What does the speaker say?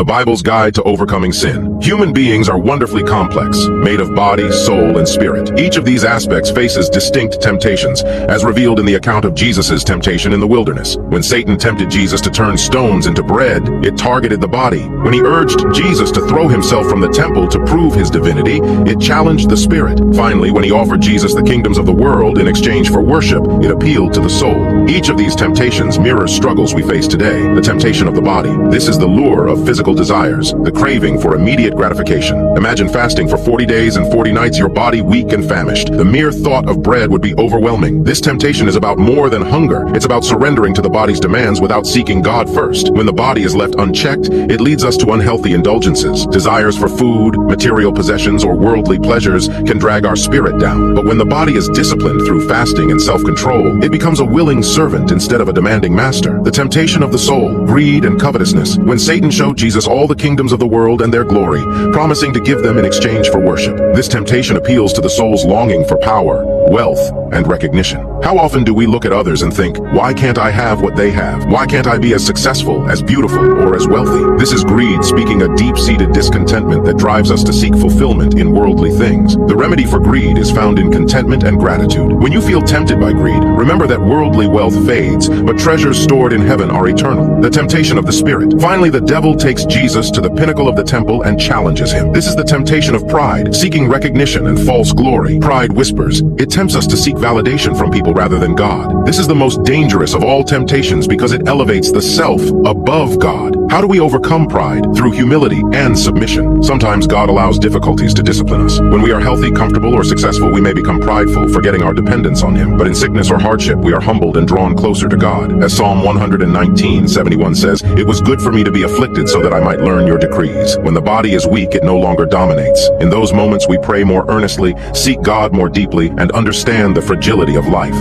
the Bible's guide to overcoming sin. Human beings are wonderfully complex, made of body, soul, and spirit. Each of these aspects faces distinct temptations, as revealed in the account of Jesus' temptation in the wilderness. When Satan tempted Jesus to turn stones into bread, it targeted the body. When he urged Jesus to throw himself from the temple to prove his divinity, it challenged the spirit. Finally, when he offered Jesus the kingdoms of the world in exchange for worship, it appealed to the soul. Each of these temptations mirrors struggles we face today. The temptation of the body. This is the lure of physical desires, the craving for immediate gratification. Imagine fasting for 40 days and 40 nights, your body weak and famished. The mere thought of bread would be overwhelming. This temptation is about more than hunger. It's about surrendering to the body's demands without seeking God first. When the body is left unchecked, it leads us to unhealthy indulgences. Desires for food, material possessions, or worldly pleasures can drag our spirit down. But when the body is disciplined through fasting and self-control, it becomes a willing servant instead of a demanding master. The temptation of the soul, greed and covetousness. When Satan showed Jesus all the kingdoms of the world and their glory, promising to give them in exchange for worship, this temptation appeals to the soul's longing for power, wealth, and recognition. How often do we look at others and think, why can't I have what they have? Why can't I be as successful, as beautiful, or as wealthy? This is greed speaking a deep-seated discontentment that drives us to seek fulfillment in worldly things. The remedy for greed is found in contentment and gratitude. When you feel tempted by greed, remember that worldly wealth fades, but treasures stored in heaven are eternal. The temptation of the spirit. Finally, the devil takes Jesus to the pinnacle of the temple and challenges him. This is the temptation of pride, seeking recognition and false glory. Pride whispers. It tempts us to seek validation from people rather than God. This is the most dangerous of all temptations because it elevates the self above God. How do we overcome pride? Through humility and submission. Sometimes God allows difficulties to discipline us. When we are healthy, comfortable, or successful, we may become prideful, forgetting our dependence on Him. But in sickness or hardship, we are humbled and drawn closer to God. As Psalm 119:71 says, "It was good for me to be afflicted so that I might learn your decrees." When the body is weak, it no longer dominates. In those moments, we pray more earnestly, seek God more deeply, and understand the fragility of life.